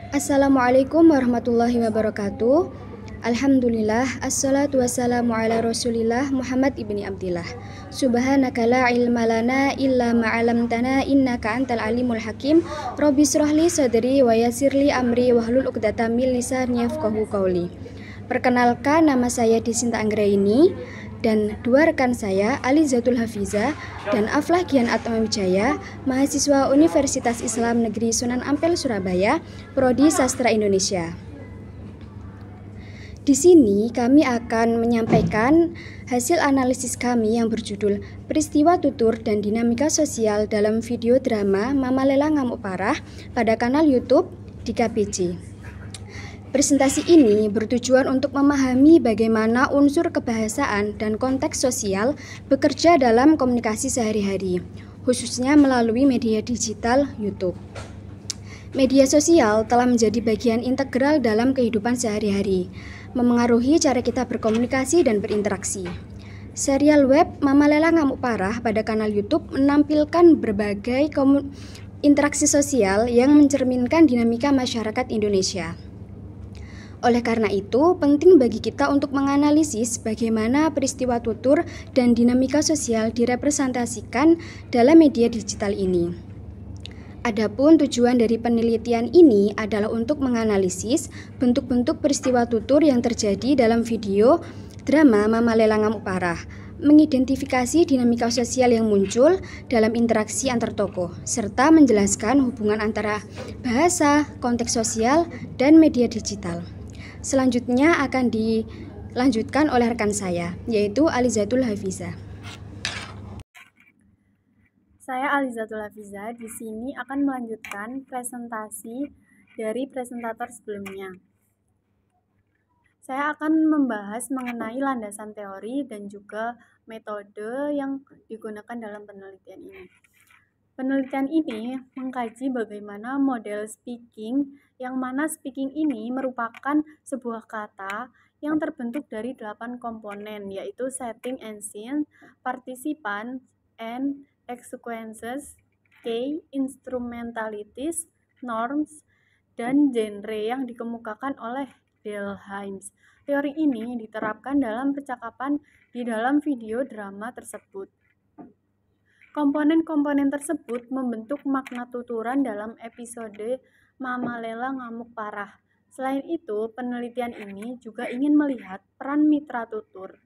Assalamualaikum warahmatullahi wabarakatuh. Alhamdulillah, assalatu wassalamu ala rasulillah Muhammad ibni Abdillah. Subhanaka la ilma lana illa ma'alamtana innaka antal alimul hakim. Rabbi shrahli sadri wa yassirli amri wahlul 'uqdatam min lisani yafqahu qawli. Perkenalkan, nama saya Desinta Anggraini dan dua rekan saya, Alizatul Hafiza dan Aflah Gian Atmawijaya, mahasiswa Universitas Islam Negeri Sunan Ampel, Surabaya, Prodi Sastra Indonesia. Di sini kami akan menyampaikan hasil analisis kami yang berjudul Peristiwa Tutur dan Dinamika Sosial dalam video drama Mama Lela Ngamuk Parah pada kanal YouTube Dika PJ. Presentasi ini bertujuan untuk memahami bagaimana unsur kebahasaan dan konteks sosial bekerja dalam komunikasi sehari-hari, khususnya melalui media digital YouTube. Media sosial telah menjadi bagian integral dalam kehidupan sehari-hari, memengaruhi cara kita berkomunikasi dan berinteraksi. Serial web Mama Lela Ngamuk Parah pada kanal YouTube menampilkan berbagai interaksi sosial yang mencerminkan dinamika masyarakat Indonesia. Oleh karena itu, penting bagi kita untuk menganalisis bagaimana peristiwa tutur dan dinamika sosial direpresentasikan dalam media digital ini. Adapun tujuan dari penelitian ini adalah untuk menganalisis bentuk-bentuk peristiwa tutur yang terjadi dalam video drama Mama Lela Ngamuk Parah, mengidentifikasi dinamika sosial yang muncul dalam interaksi antar tokoh, serta menjelaskan hubungan antara bahasa, konteks sosial, dan media digital. Selanjutnya akan dilanjutkan oleh rekan saya, yaitu Alizatul Hafiza. Saya Alizatul Hafiza di sini akan melanjutkan presentasi dari presentator sebelumnya. Saya akan membahas mengenai landasan teori dan juga metode yang digunakan dalam penelitian ini. Penelitian ini mengkaji bagaimana model speaking, yang mana speaking ini merupakan sebuah kata yang terbentuk dari 8 komponen, yaitu setting and scene, participants and consequences, key, instrumentalities, norms, dan genre yang dikemukakan oleh Delhaims. Teori ini diterapkan dalam percakapan di dalam video drama tersebut. Komponen-komponen tersebut membentuk makna tuturan dalam episode Mama Lela Ngamuk Parah. Selain itu, penelitian ini juga ingin melihat peran mitra tutur.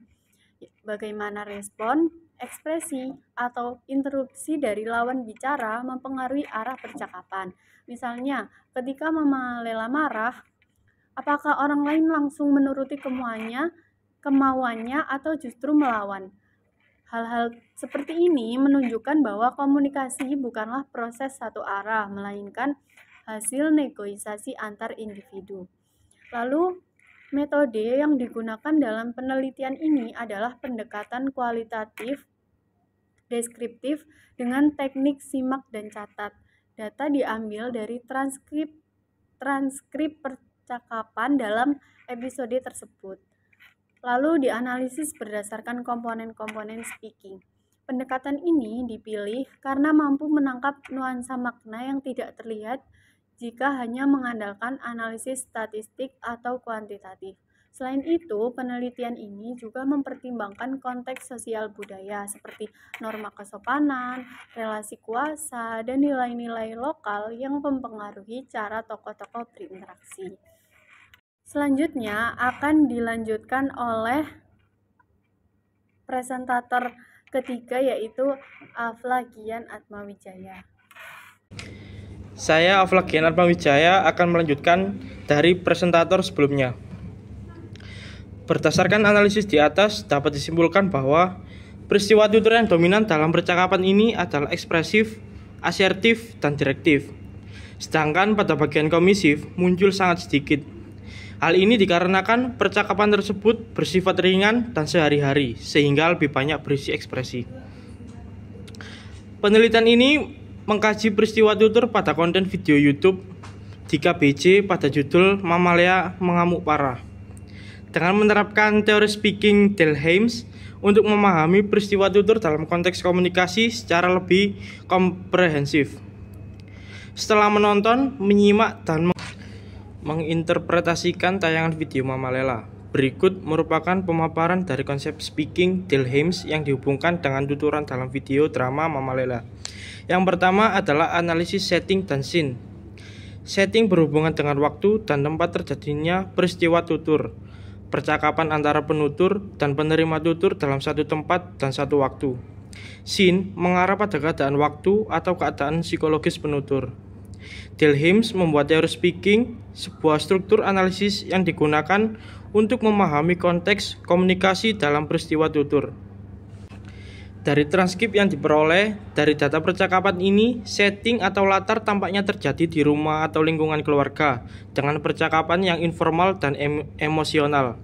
Bagaimana respon, ekspresi, atau interupsi dari lawan bicara mempengaruhi arah percakapan. Misalnya, ketika Mama Lela marah, apakah orang lain langsung menuruti kemauannya atau justru melawan? Hal-hal seperti ini menunjukkan bahwa komunikasi bukanlah proses satu arah, melainkan hasil negosiasi antar individu. Lalu, metode yang digunakan dalam penelitian ini adalah pendekatan kualitatif, deskriptif dengan teknik simak dan catat. Data diambil dari transkrip percakapan dalam episode tersebut. Lalu dianalisis berdasarkan komponen-komponen speaking. Pendekatan ini dipilih karena mampu menangkap nuansa makna yang tidak terlihat jika hanya mengandalkan analisis statistik atau kuantitatif. Selain itu, penelitian ini juga mempertimbangkan konteks sosial budaya seperti norma kesopanan, relasi kuasa, dan nilai-nilai lokal yang mempengaruhi cara tokoh-tokoh berinteraksi. Selanjutnya akan dilanjutkan oleh presentator ketiga, yaitu Aflah Gian Atmawijaya. Saya Aflah Gian Atmawijaya akan melanjutkan dari presentator sebelumnya. Berdasarkan analisis di atas, dapat disimpulkan bahwa peristiwa tutur yang dominan dalam percakapan ini adalah ekspresif, asertif, dan direktif. Sedangkan pada bagian komisif muncul sangat sedikit. Hal ini dikarenakan percakapan tersebut bersifat ringan dan sehari-hari, sehingga lebih banyak berisi ekspresi. Penelitian ini mengkaji peristiwa tutur pada konten video YouTube Dika PJ pada judul Mama Lela Ngamuk Parah, dengan menerapkan teori speaking Delhaims untuk memahami peristiwa tutur dalam konteks komunikasi secara lebih komprehensif. Setelah menonton, menyimak, dan menginterpretasikan tayangan video Mama Lela, berikut merupakan pemaparan dari konsep speaking Delheims yang dihubungkan dengan tuturan dalam video drama Mama Lela. Yang pertama adalah analisis setting dan scene. Setting berhubungan dengan waktu dan tempat terjadinya peristiwa tutur, percakapan antara penutur dan penerima tutur dalam satu tempat dan satu waktu. Scene mengarah pada keadaan waktu atau keadaan psikologis penutur. Delheims membuat teori speaking, sebuah struktur analisis yang digunakan untuk memahami konteks komunikasi dalam peristiwa tutur. Dari transkrip yang diperoleh dari data percakapan ini, setting atau latar tampaknya terjadi di rumah atau lingkungan keluarga dengan percakapan yang informal dan emosional.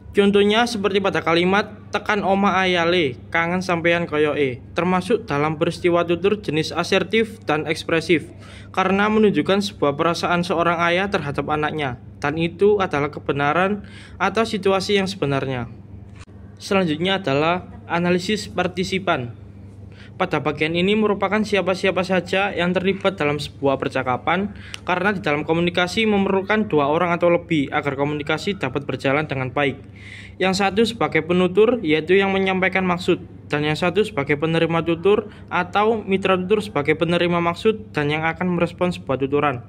Contohnya seperti pada kalimat tekan oma ayale, kangen sampean koyoke, termasuk dalam peristiwa tutur jenis asertif dan ekspresif, karena menunjukkan sebuah perasaan seorang ayah terhadap anaknya, dan itu adalah kebenaran atau situasi yang sebenarnya. Selanjutnya adalah analisis partisipan. Pada bagian ini merupakan siapa-siapa saja yang terlibat dalam sebuah percakapan, karena di dalam komunikasi memerlukan dua orang atau lebih agar komunikasi dapat berjalan dengan baik. Yang satu sebagai penutur, yaitu yang menyampaikan maksud, dan yang satu sebagai penerima tutur atau mitra tutur sebagai penerima maksud dan yang akan merespons sebuah tuturan.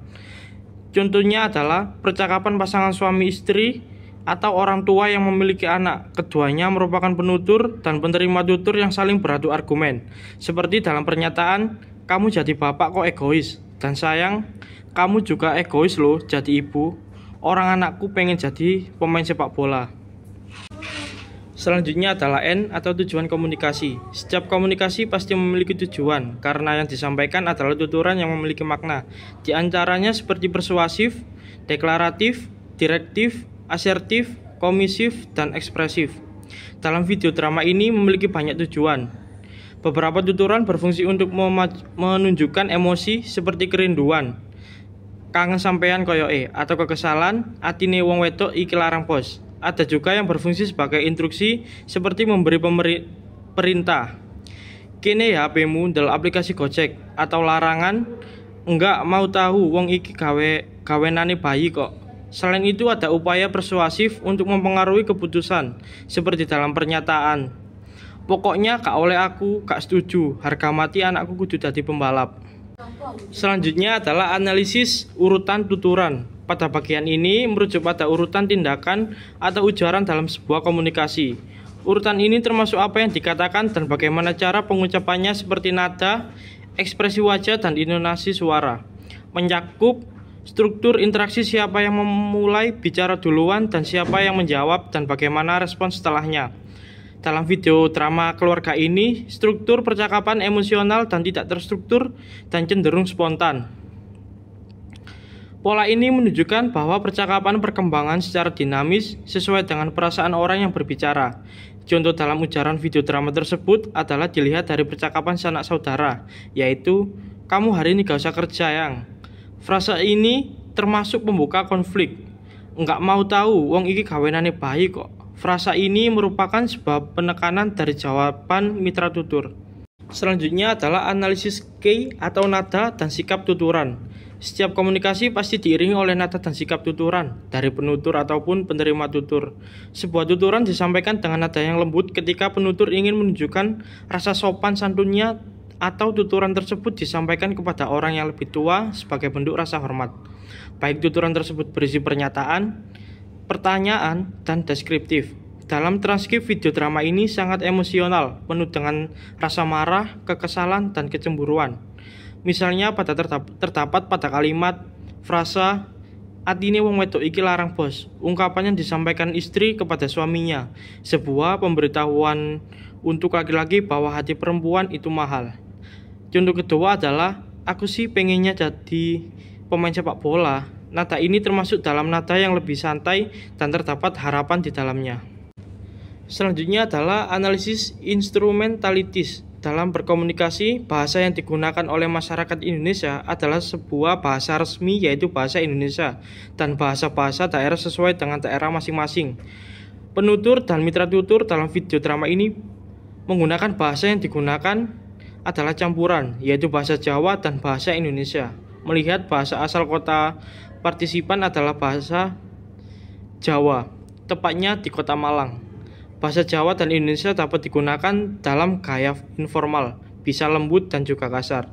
Contohnya adalah percakapan pasangan suami istri atau orang tua yang memiliki anak. Keduanya merupakan penutur dan penerima tutur yang saling beradu argumen. Seperti dalam pernyataan, kamu jadi bapak kok egois, dan sayang, kamu juga egois loh jadi ibu. Orang anakku pengen jadi pemain sepak bola. Selanjutnya adalah N atau tujuan komunikasi. Setiap komunikasi pasti memiliki tujuan, karena yang disampaikan adalah tuturan yang memiliki makna. Di antaranya seperti persuasif, deklaratif, direktif, asertif, komisif, dan ekspresif. Dalam video drama ini memiliki banyak tujuan. Beberapa tuturan berfungsi untuk menunjukkan emosi seperti kerinduan, kangen sampean koyoke, atau kekesalan, atine wong wedok iki larang bos. Ada juga yang berfungsi sebagai instruksi seperti memberi perintah. Kene ya HPmu ndel aplikasi Gojek, atau larangan, enggak mau tahu wong iki gawenane bayi kok. Selain itu ada upaya persuasif untuk mempengaruhi keputusan, seperti dalam pernyataan, pokoknya gak oleh aku, gak setuju, harga mati anakku kudu dadi pembalap. Selanjutnya adalah analisis urutan tuturan. Pada bagian ini merujuk pada urutan tindakan atau ujaran dalam sebuah komunikasi. Urutan ini termasuk apa yang dikatakan dan bagaimana cara pengucapannya seperti nada, ekspresi wajah, dan intonasi suara. Mencakup struktur interaksi siapa yang memulai bicara duluan dan siapa yang menjawab dan bagaimana respon setelahnya. Dalam video drama keluarga ini, struktur percakapan emosional dan tidak terstruktur dan cenderung spontan. Pola ini menunjukkan bahwa percakapan perkembangan secara dinamis sesuai dengan perasaan orang yang berbicara. Contoh dalam ujaran video drama tersebut adalah dilihat dari percakapan sanak saudara, yaitu, kamu hari ini gak usah kerja yang. Frasa ini termasuk pembuka konflik. Enggak mau tahu, wong iki gawenane bayi kok. Frasa ini merupakan sebuah penekanan dari jawaban mitra tutur. Selanjutnya adalah analisis key atau nada dan sikap tuturan. Setiap komunikasi pasti diiringi oleh nada dan sikap tuturan dari penutur ataupun penerima tutur. Sebuah tuturan disampaikan dengan nada yang lembut ketika penutur ingin menunjukkan rasa sopan santunnya, atau tuturan tersebut disampaikan kepada orang yang lebih tua sebagai bentuk rasa hormat. Baik tuturan tersebut berisi pernyataan, pertanyaan, dan deskriptif. Dalam transkrip video drama ini sangat emosional, penuh dengan rasa marah, kekesalan, dan kecemburuan. Misalnya terdapat pada kalimat, frasa, atine wong wedok iki larang bos. Ungkapan yang disampaikan istri kepada suaminya, sebuah pemberitahuan untuk laki-laki bahwa hati perempuan itu mahal. Contoh kedua adalah, aku sih pengennya jadi pemain sepak bola. Nada ini termasuk dalam nada yang lebih santai dan terdapat harapan di dalamnya. Selanjutnya adalah analisis instrumentalitis. Dalam berkomunikasi, bahasa yang digunakan oleh masyarakat Indonesia adalah sebuah bahasa resmi, yaitu bahasa Indonesia, dan bahasa-bahasa daerah sesuai dengan daerah masing-masing. Penutur dan mitra tutur dalam video drama ini menggunakan bahasa yang digunakan adalah campuran, yaitu bahasa Jawa dan bahasa Indonesia. melihat bahasa asal kota partisipan adalah bahasa Jawa, tepatnya di Kota Malang. Bahasa Jawa dan Indonesia dapat digunakan dalam gaya informal, bisa lembut dan juga kasar.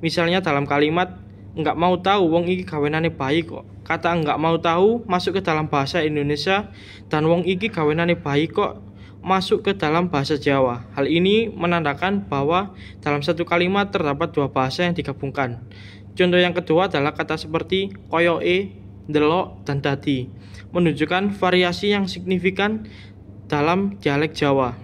Misalnya dalam kalimat, "Nggak mau tahu, wong iki gawenane bayi kok." Kata "nggak mau tahu" masuk ke dalam bahasa Indonesia dan "wong iki gawenane bayi kok" masuk ke dalam bahasa Jawa. Hal ini menandakan bahwa dalam satu kalimat terdapat dua bahasa yang digabungkan. Contoh yang kedua adalah kata seperti koyoke, delok, dan dadi, menunjukkan variasi yang signifikan dalam dialek Jawa.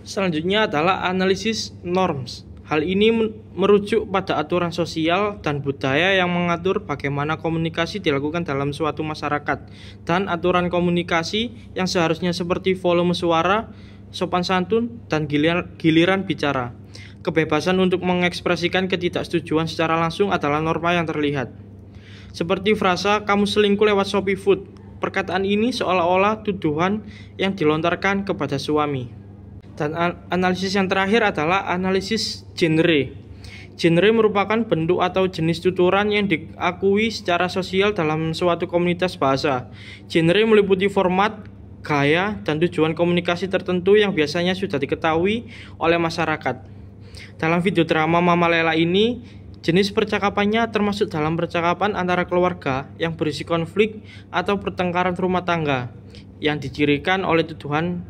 Selanjutnya adalah analisis norms. Hal ini merujuk pada aturan sosial dan budaya yang mengatur bagaimana komunikasi dilakukan dalam suatu masyarakat dan aturan komunikasi yang seharusnya seperti volume suara, sopan santun, dan giliran bicara. Kebebasan untuk mengekspresikan ketidaksetujuan secara langsung adalah norma yang terlihat. Seperti frasa "kamu selingkuh lewat Shopee Food". Perkataan ini seolah-olah tuduhan yang dilontarkan kepada suami. Dan analisis yang terakhir adalah analisis genre. Genre merupakan bentuk atau jenis tuturan yang diakui secara sosial dalam suatu komunitas bahasa. Genre meliputi format, gaya, dan tujuan komunikasi tertentu yang biasanya sudah diketahui oleh masyarakat. Dalam video drama Mama Lela ini, jenis percakapannya termasuk dalam percakapan antara keluarga yang berisi konflik atau pertengkaran rumah tangga yang dicirikan oleh tuduhan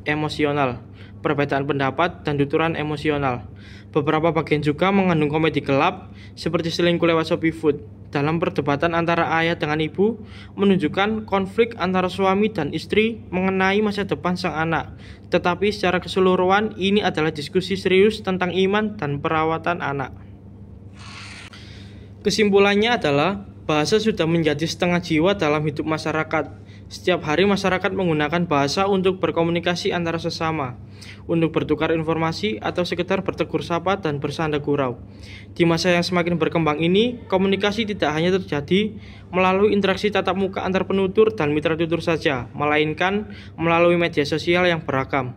emosional, perbedaan pendapat, dan tuturan emosional. Beberapa bagian juga mengandung komedi gelap seperti selingkuh lewat Shopee Food. Dalam perdebatan antara ayah dengan ibu menunjukkan konflik antara suami dan istri mengenai masa depan sang anak. Tetapi secara keseluruhan ini adalah diskusi serius tentang iman dan perawatan anak. Kesimpulannya adalah bahasa sudah menjadi setengah jiwa dalam hidup masyarakat. Setiap hari masyarakat menggunakan bahasa untuk berkomunikasi antara sesama, untuk bertukar informasi atau sekedar bertegur sapa dan bersanda gurau. Di masa yang semakin berkembang ini, komunikasi tidak hanya terjadi melalui interaksi tatap muka antar penutur dan mitra tutur saja, melainkan melalui media sosial yang beragam.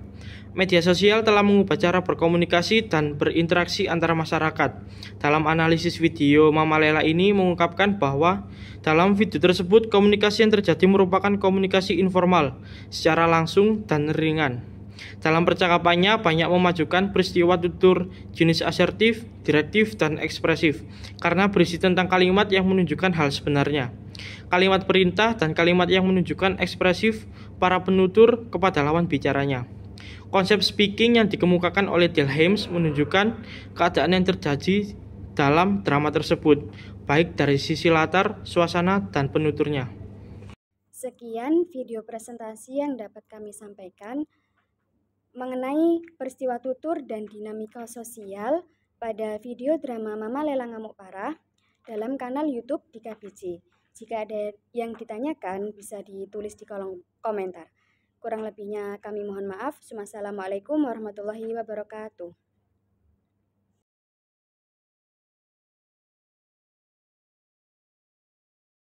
Media sosial telah mengubah cara berkomunikasi dan berinteraksi antara masyarakat. Dalam analisis video Mama Lela ini mengungkapkan bahwa dalam video tersebut komunikasi yang terjadi merupakan komunikasi informal, secara langsung dan ringan. Dalam percakapannya banyak memajukan peristiwa tutur jenis asertif, direktif, dan ekspresif karena berisi tentang kalimat yang menunjukkan hal sebenarnya, kalimat perintah, dan kalimat yang menunjukkan ekspresif para penutur kepada lawan bicaranya. Konsep speaking yang dikemukakan oleh Del Hames menunjukkan keadaan yang terjadi dalam drama tersebut, baik dari sisi latar, suasana, dan penuturnya. Sekian video presentasi yang dapat kami sampaikan mengenai peristiwa tutur dan dinamika sosial pada video drama Mama Lela Ngamuk Parah dalam kanal YouTube di KBJ. Jika ada yang ditanyakan bisa ditulis di kolom komentar. Kurang lebihnya kami mohon maaf. Wassalamualaikum warahmatullahi wabarakatuh.